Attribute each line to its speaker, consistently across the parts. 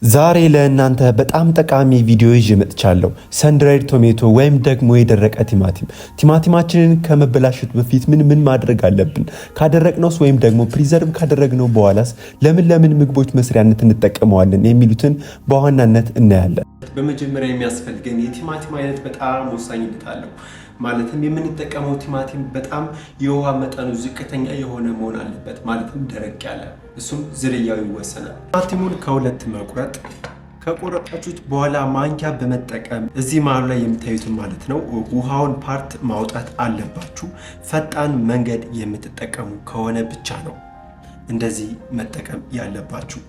Speaker 1: ዛሬ ለእናንተ በጣም ጠቃሚ ቪዲዮ ይዤ መጥቻለሁ። ሰንድራይድ ቶሜቶ ወይም ደግሞ የደረቀ ቲማቲም። ቲማቲማችንን ከመበላሸቱ በፊት ምን ማድረግ አለብን? ካደረቅነውስ ወይም ደግሞ ፕሪዘርቭ ካደረግነው በኋላስ ለምን ምግቦች መስሪያነት እንጠቀመዋለን የሚሉትን በዋናነት እናያለን።
Speaker 2: በመጀመሪያ የሚያስፈልገን የቲማቲም አይነት በጣም ወሳኝነት አለው። ማለትም የምንጠቀመው ቲማቲም በጣም የውሃ መጠኑ ዝቅተኛ የሆነ መሆን አለበት። ማለትም ደረቅ ያለ፣ እሱም ዝርያው ይወሰናል። ቲማቲሙን ከሁለት መቁረጥ፣ ከቆረጣችሁት በኋላ ማንኪያ በመጠቀም እዚህ መሀሉ ላይ የምታዩትን ማለት ነው ውሃውን ፓርት ማውጣት አለባችሁ። ፈጣን መንገድ የምትጠቀሙ ከሆነ ብቻ ነው እንደዚህ መጠቀም ያለባችሁ።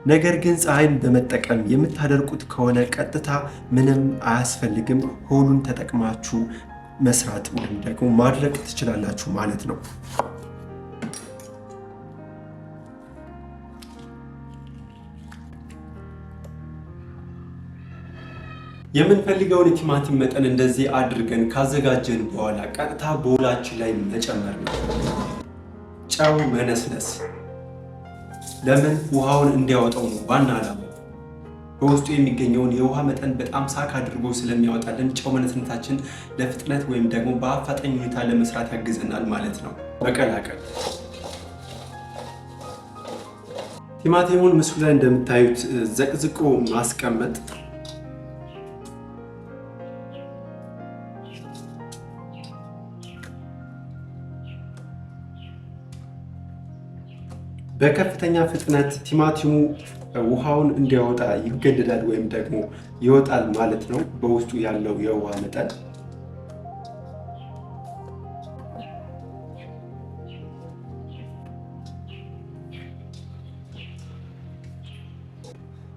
Speaker 2: ነገር ግን ፀሐይን በመጠቀም የምታደርቁት ከሆነ ቀጥታ ምንም አያስፈልግም። ሆሉን ተጠቅማችሁ መስራት ወይም ደግሞ ማድረቅ ትችላላችሁ ማለት ነው። የምንፈልገውን የቲማቲም መጠን እንደዚህ አድርገን ካዘጋጀን በኋላ ቀጥታ ቦላችን ላይ መጨመር ነው። ጨው መነስነስ፣ ለምን ውሃውን እንዲያወጣው ነው ዋና ዓላማ። በውስጡ የሚገኘውን የውሃ መጠን በጣም ሳክ አድርጎ ስለሚያወጣልን ጨው መነስነታችን ለፍጥነት ወይም ደግሞ በአፋጣኝ ሁኔታ ለመስራት ያግዘናል ማለት ነው። መቀላቀል። ቲማቲሙን ምስሉ ላይ እንደምታዩት ዘቅዝቆ ማስቀመጥ። በከፍተኛ ፍጥነት ቲማቲሙ ውሃውን እንዲያወጣ ይገደዳል ወይም ደግሞ ይወጣል ማለት ነው። በውስጡ ያለው የውሃ መጠን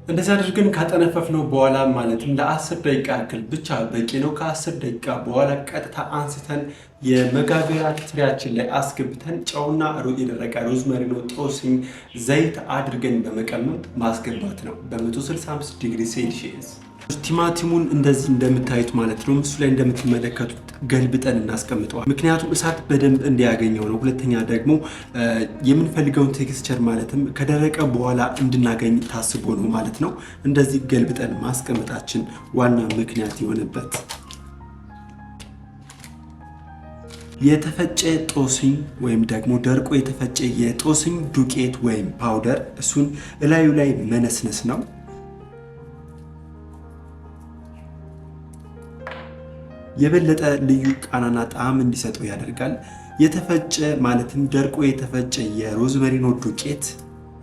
Speaker 2: እንደዚህ አድርገን ካጠነፈፍነው በኋላ ማለትም ለ10 ደቂቃ ያክል ብቻ በቂ ነው። ከ10 ደቂቃ በኋላ ቀጥታ አንስተን የመጋገሪያ ትሪያችን ላይ አስገብተን ጨውና የደረቀ ሮዝመሪኖ፣ ጦስኝ፣ ዘይት አድርገን በመቀመጥ ማስገባት ነው በ165 ዲግሪ ሴልሺየስ። ቲማቲሙን እንደዚህ እንደምታዩት ማለት ነው ምስሉ ላይ እንደምትመለከቱት ገልብጠን እናስቀምጠዋል። ምክንያቱም እሳት በደንብ እንዲያገኘው ነው። ሁለተኛ ደግሞ የምንፈልገውን ቴክስቸር ማለትም ከደረቀ በኋላ እንድናገኝ ታስቦ ነው ማለት ነው። እንደዚህ ገልብጠን ማስቀመጣችን ዋና ምክንያት የሆነበት የተፈጨ ጦስኝ ወይም ደግሞ ደርቆ የተፈጨ የጦስኝ ዱቄት ወይም ፓውደር፣ እሱን እላዩ ላይ መነስነስ ነው። የበለጠ ልዩ ቃናና ጣዕም እንዲሰጠው ያደርጋል። የተፈጨ ማለትም ደርቆ የተፈጨ የሮዝመሪኖ ዱቄት፣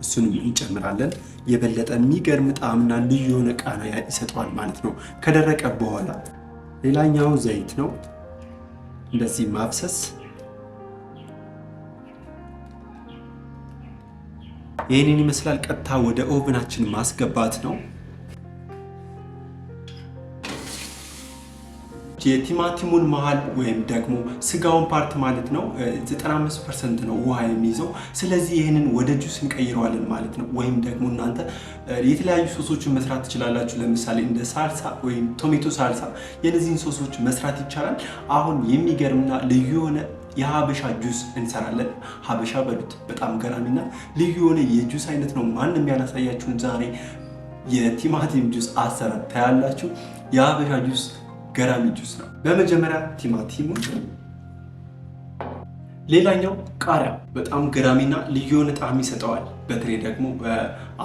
Speaker 2: እሱንም እንጨምራለን። የበለጠ የሚገርም ጣዕምና ልዩ የሆነ ቃና ይሰጠዋል ማለት ነው ከደረቀ በኋላ። ሌላኛው ዘይት ነው። እንደዚህ ማፍሰስ። ይህንን ይመስላል። ቀጥታ ወደ ኦቨናችን ማስገባት ነው። የቲማቲሙን መሃል ወይም ደግሞ ስጋውን ፓርት ማለት ነው 95% ነው ውሃ የሚይዘው። ስለዚህ ይህንን ወደ ጁስ እንቀይረዋለን ማለት ነው። ወይም ደግሞ እናንተ የተለያዩ ሶሶችን መስራት ትችላላችሁ። ለምሳሌ እንደ ሳልሳ ወይም ቶሜቶ ሳልሳ፣ የነዚህን ሶሶች መስራት ይቻላል። አሁን የሚገርምና ልዩ የሆነ የሀበሻ ጁስ እንሰራለን። ሀበሻ በሉት፣ በጣም ገራሚና ልዩ የሆነ የጁስ አይነት ነው። ማንም ያላሳያችሁን ዛሬ የቲማቲም ጁስ አሰራር ታያላችሁ። የሀበሻ ጁስ ገራሚ ጁስ ነው። በመጀመሪያ ቲማቲሙ፣ ሌላኛው ቃሪያ በጣም ገራሚና ልዩ የሆነ ጣዕም ይሰጠዋል። በተለይ ደግሞ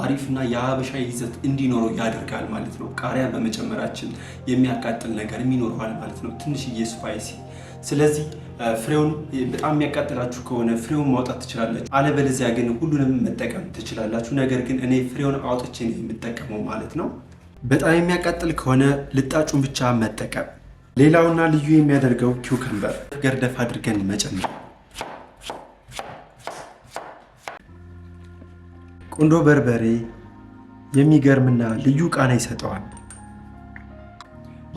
Speaker 2: አሪፍና የሀበሻ ይዘት እንዲኖረው ያደርጋል ማለት ነው። ቃሪያ በመጨመራችን የሚያቃጥል ነገር ይኖረዋል ማለት ነው፣ ትንሽዬ ስፓይሲ። ስለዚህ ፍሬውን በጣም የሚያቃጥላችሁ ከሆነ ፍሬውን ማውጣት ትችላላችሁ። አለበለዚያ ግን ሁሉንም መጠቀም ትችላላችሁ። ነገር ግን እኔ ፍሬውን አውጥቼ ነው የምጠቀመው ማለት ነው። በጣም የሚያቃጥል ከሆነ ልጣጩን ብቻ መጠቀም። ሌላውና ልዩ የሚያደርገው ኪውከምበር ገርደፍ አድርገን መጨመር። ቁንዶ በርበሬ የሚገርምና ልዩ ቃና ይሰጠዋል።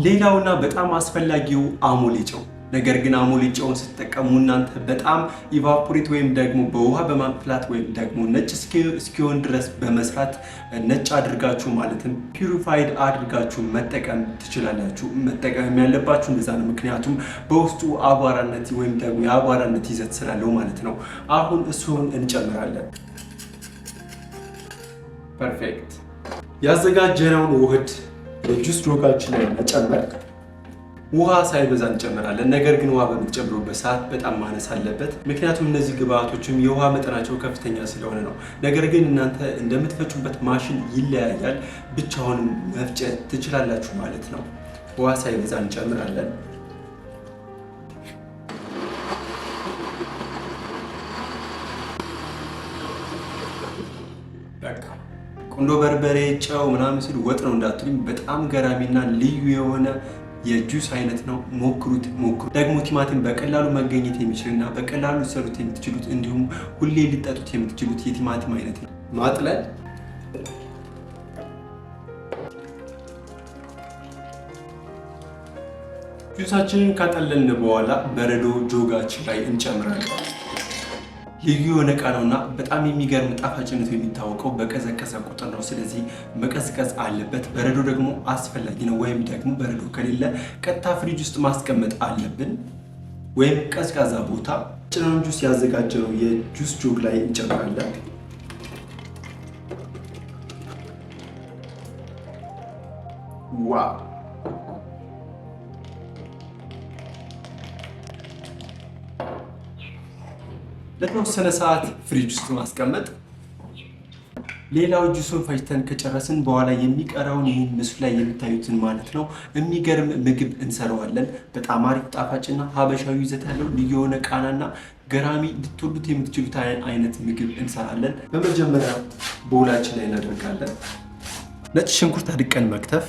Speaker 2: ሌላውና በጣም አስፈላጊው አሞሌ ጨው። ነገር ግን አሞሌ ጨውን ስትጠቀሙ እናንተ በጣም ኢቫፖሬት ወይም ደግሞ በውሃ በማፍላት ወይም ደግሞ ነጭ እስኪሆን ድረስ በመስራት ነጭ አድርጋችሁ ማለትም ፒዩሪፋይድ አድርጋችሁ መጠቀም ትችላላችሁ። መጠቀም ያለባችሁ እንደዛ ነው። ምክንያቱም በውስጡ አቧራነት ወይም ደግሞ የአቧራነት ይዘት ስላለው ማለት ነው። አሁን እሱን እንጨምራለን። ፐርፌክት። ያዘጋጀነውን ውህድ የጁስ ጆጋችን ላይ መጨመር። ውሃ ሳይበዛ እንጨምራለን። ነገር ግን ውሃ በምትጨምሩበት ሰዓት በጣም ማነስ አለበት። ምክንያቱም እነዚህ ግብአቶችም የውሃ መጠናቸው ከፍተኛ ስለሆነ ነው። ነገር ግን እናንተ እንደምትፈጩበት ማሽን ይለያያል። ብቻውን መፍጨት ትችላላችሁ ማለት ነው። ውሃ ሳይበዛ እንጨምራለን። ቁንዶ በርበሬ፣ ጨው ምናምን ሲሉ ወጥ ነው እንዳትሉኝ። በጣም ገራሚና ልዩ የሆነ የጁስ አይነት ነው። ሞክሩት። ደግሞ ቲማቲም በቀላሉ መገኘት የሚችልና በቀላሉ ሊሰሩት የምትችሉት እንዲሁም ሁሌ ሊጠጡት የምትችሉት የቲማቲም አይነት ነው። ማጥለል። ጁሳችንን ካጠለልን በኋላ በረዶ ጆጋችን ላይ እንጨምራለን። ልዩ የሆነ ዕቃ ነውና በጣም የሚገርም ጣፋጭነቱ የሚታወቀው በቀዘቀዘ ቁጥር ነው። ስለዚህ መቀዝቀዝ አለበት። በረዶ ደግሞ አስፈላጊ ነው። ወይም ደግሞ በረዶ ከሌለ ቀጥታ ፍሪጅ ውስጥ ማስቀመጥ አለብን፣ ወይም ቀዝቃዛ ቦታ። ጭናን ጁስ ያዘጋጀነው የጁስ ጆግ ላይ እንጨምራለን። ዋው! ለተወሰነ ሰዓት ፍሪጅ ውስጥ ማስቀመጥ። ሌላው ጁሱን ፈጭተን ከጨረስን በኋላ የሚቀረውን ይህን ምስሉ ላይ የምታዩትን ማለት ነው የሚገርም ምግብ እንሰራዋለን። በጣም አሪፍ ጣፋጭና ሀበሻዊ ይዘት ያለው ልዩ የሆነ ቃናና ገራሚ ልትወዱት የምትችሉት አይነት ምግብ እንሰራለን። በመጀመሪያ ቦውላችን ላይ እናደርጋለን። ነጭ ሽንኩርት አድቀን መክተፍ፣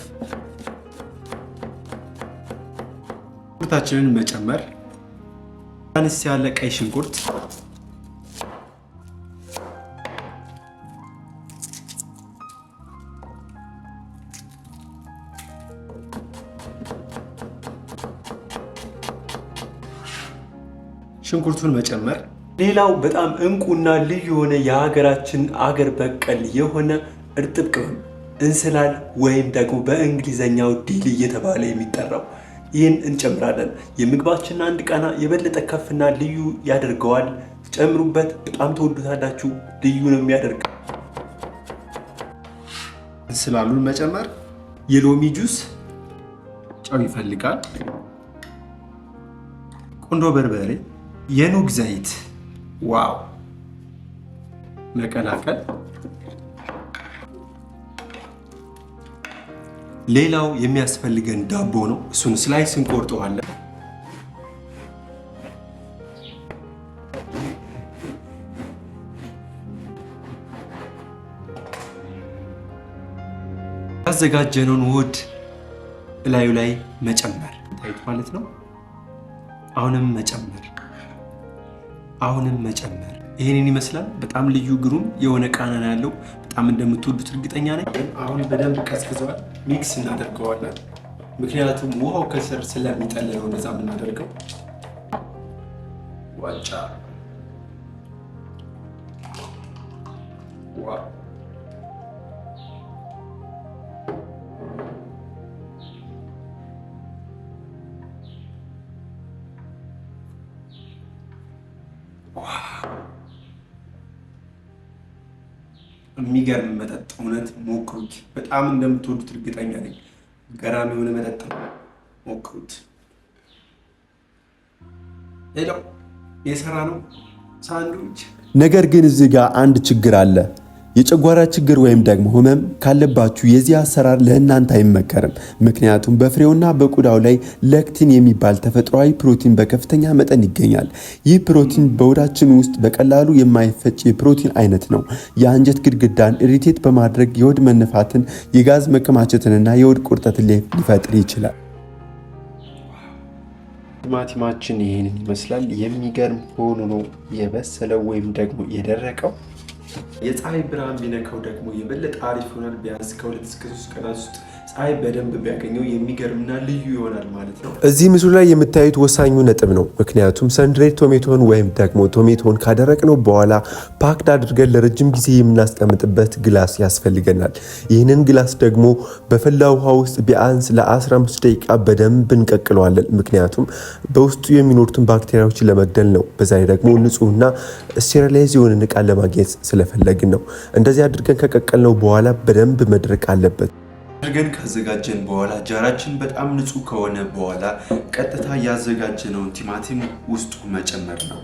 Speaker 2: ሽንኩርታችንን መጨመር፣ አነስ ያለ ቀይ ሽንኩርት፣ ሽንኩርቱን መጨመር። ሌላው በጣም እንቁና ልዩ የሆነ የሀገራችን አገር በቀል የሆነ እርጥብ ቅመም እንስላል ወይም ደግሞ በእንግሊዘኛው ዲል እየተባለ የሚጠራው ይህን እንጨምራለን። የምግባችንን አንድ ቃና የበለጠ ከፍና ልዩ ያደርገዋል። ጨምሩበት፣ በጣም ተወዱታላችሁ። ልዩ ነው የሚያደርገው። እንስላሉን መጨመር። የሎሚ ጁስ፣ ጨው ይፈልጋል፣ ቁንዶ በርበሬ፣ የኑግ ዘይት፣ ዋው! መቀላቀል። ሌላው የሚያስፈልገን ዳቦ ነው። እሱን ስላይስ እንቆርጠዋለን። ያዘጋጀነውን ውህድ እላዩ ላይ መጨመር ታይት ማለት ነው። አሁንም መጨመር። ይሄንን ይመስላል። በጣም ልዩ ግሩም የሆነ ቃና ያለው በጣም እንደምትወዱት እርግጠኛ ነኝ። አሁን በደንብ ቀዝቅዘዋል። ሚክስ እናደርገዋለን። ምክንያቱም ውሃው ከስር ስለሚጠል ነው እንደዛ የምናደርገው። ዋጫ ዋው! የሚገርም መጠጥ፣ እውነት ሞክሩት። በጣም እንደምትወዱት እርግጠኛ ነኝ። ገራሚ የሆነ መጠጥ ነው። ሞክሩት። ሌላው የሰራ ነው ሳንድዊች።
Speaker 1: ነገር ግን እዚህ ጋር አንድ ችግር አለ። የጨጓራ ችግር ወይም ደግሞ ህመም ካለባችሁ የዚህ አሰራር ለእናንተ አይመከርም። ምክንያቱም በፍሬውና በቆዳው ላይ ሌክቲን የሚባል ተፈጥሯዊ ፕሮቲን በከፍተኛ መጠን ይገኛል። ይህ ፕሮቲን በሆዳችን ውስጥ በቀላሉ የማይፈጭ የፕሮቲን አይነት ነው። የአንጀት ግድግዳን ኢሪቴት በማድረግ የሆድ መነፋትን፣ የጋዝ መከማቸትንና የሆድ ቁርጠትን ሊፈጥር ይችላል። ቲማቲማችን ይህንን ይመስላል። የሚገርም ሆኖ ነው የበሰለው ወይም ደግሞ የደረቀው።
Speaker 2: የፀሐይ ብርሃን ቢነካው ደግሞ የበለጠ አሪፍ ይሆናል። ቢያንስ ከ2 እስከ 3 ቀናት ውስጥ ፀሐይ በደንብ ቢያገኘው የሚገርምና ልዩ ይሆናል ማለት ነው።
Speaker 1: እዚህ ምስሉ ላይ የምታዩት ወሳኙ ነጥብ ነው። ምክንያቱም ሰንድሬድ ቶሜቶን ወይም ደግሞ ቶሜቶን ካደረቅነው በኋላ ፓክድ አድርገን ለረጅም ጊዜ የምናስቀምጥበት ግላስ ያስፈልገናል። ይህንን ግላስ ደግሞ በፈላ ውሃ ውስጥ ቢያንስ ለ15 ደቂቃ በደንብ እንቀቅለዋለን። ምክንያቱም በውስጡ የሚኖሩትን ባክቴሪያዎችን ለመግደል ነው። በዛ ላይ ደግሞ ንጹህና ስቴሪላይዝ የሆነ ዕቃ ለማግኘት ስለፈለግን ነው። እንደዚህ አድርገን ከቀቀልነው በኋላ በደንብ መድረቅ አለበት።
Speaker 2: አድርገን ካዘጋጀን በኋላ ጃራችን በጣም ንጹህ ከሆነ በኋላ ቀጥታ ያዘጋጀነውን ቲማቲም ውስጡ መጨመር ነው።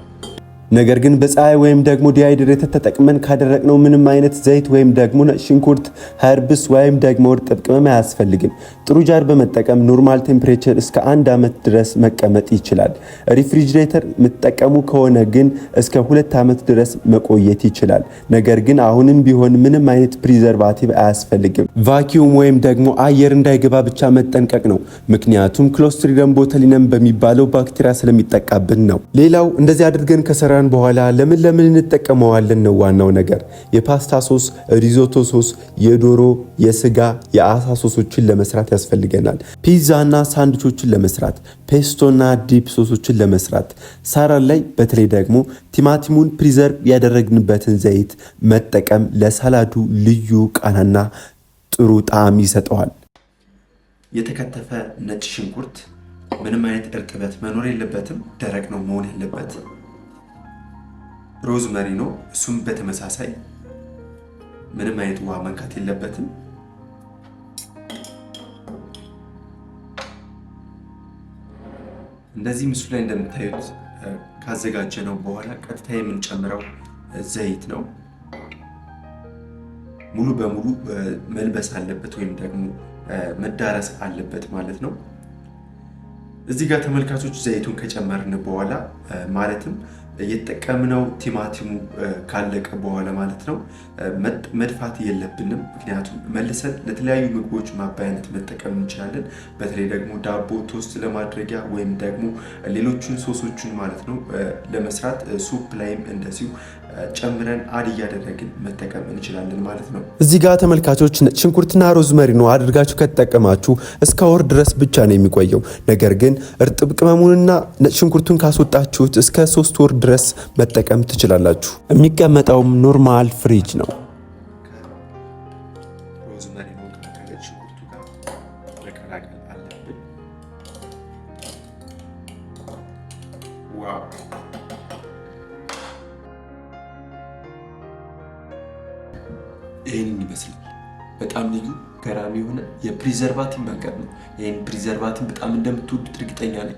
Speaker 1: ነገር ግን በፀሐይ ወይም ደግሞ ዲሃይድሬተር ተጠቅመን ካደረቅነው ምንም አይነት ዘይት ወይም ደግሞ ነጭ ሽንኩርት፣ ኸርብስ ወይም ደግሞ እርጥብ ቅመም አያስፈልግም። ጥሩ ጃር በመጠቀም ኖርማል ቴምፕሬቸር እስከ 1 ዓመት ድረስ መቀመጥ ይችላል። ሪፍሪጅሬተር የምትጠቀሙ ከሆነ ግን እስከ 2 ዓመት ድረስ መቆየት ይችላል። ነገር ግን አሁንም ቢሆን ምንም አይነት ፕሪዘርቫቲቭ አያስፈልግም። ቫኪዩም ወይም ደግሞ አየር እንዳይገባ ብቻ መጠንቀቅ ነው። ምክንያቱም ክሎስትሪዲየም ቦቱሊነም በሚባለው ባክቴሪያ ስለሚጠቃብን ነው። ሌላው እንደዚህ አድርገን ከሰራ በኋላ ለምን እንጠቀመዋለን ነው ዋናው ነገር። የፓስታ ሶስ፣ ሪዞቶ ሶስ፣ የዶሮ፣ የስጋ፣ የአሳ ሶሶችን ለመስራት ያስፈልገናል። ፒዛና ሳንድዊቾችን ለመስራት፣ ፔስቶና ዲፕ ሶሶችን ለመስራት፣ ሳላድ ላይ በተለይ ደግሞ ቲማቲሙን ፕሪዘርቭ ያደረግንበትን ዘይት መጠቀም ለሳላዱ ልዩ ቃናና ጥሩ ጣዕም ይሰጠዋል።
Speaker 2: የተከተፈ ነጭ ሽንኩርት ምንም አይነት እርጥበት መኖር የለበትም። ደረቅ ነው መሆን ያለበት። ሮዝመሪ ነው፣ እሱም በተመሳሳይ ምንም አይነት ውሃ መንካት የለበትም። እንደዚህ ምስሉ ላይ እንደምታዩት ካዘጋጀነው በኋላ ቀጥታ የምንጨምረው ዘይት ነው። ሙሉ በሙሉ መልበስ አለበት ወይም ደግሞ መዳረስ አለበት ማለት ነው። እዚህ ጋር ተመልካቾች ዘይቱን ከጨመርን በኋላ ማለትም የተጠቀምነው ቲማቲሙ ካለቀ በኋላ ማለት ነው መድፋት የለብንም። ምክንያቱም መልሰን ለተለያዩ ምግቦች ማባያነት መጠቀም እንችላለን። በተለይ ደግሞ ዳቦ ቶስት ለማድረጊያ ወይም ደግሞ ሌሎችን ሶሶችን ማለት ነው ለመስራት ሱፕ ላይም እንደዚሁ ጨምረን አድ እያደረግን መጠቀም እንችላለን ማለት ነው።
Speaker 1: እዚህ ጋር ተመልካቾች ነጭ ሽንኩርትና ሮዝመሪ ነው አድርጋችሁ ከተጠቀማችሁ እስከ ወር ድረስ ብቻ ነው የሚቆየው። ነገር ግን እርጥብ ቅመሙንና ነጭ ሽንኩርቱን ካስወጣችሁት እስከ 3 ወር ድረስ መጠቀም ትችላላችሁ። የሚቀመጠውም ኖርማል ፍሪጅ ነው።
Speaker 2: ሮዝመሪ ነው ከነጭ ሽንኩርቱ ጋር መቀላቀል አለብን። ዋው! ይህንን ይመስላል። በጣም ልዩ ገራሚ የሆነ የፕሪዘርቫቲቭ መንገድ ነው። ይህን ፕሪዘርቫቲቭ በጣም እንደምትወዱት እርግጠኛ ነኝ።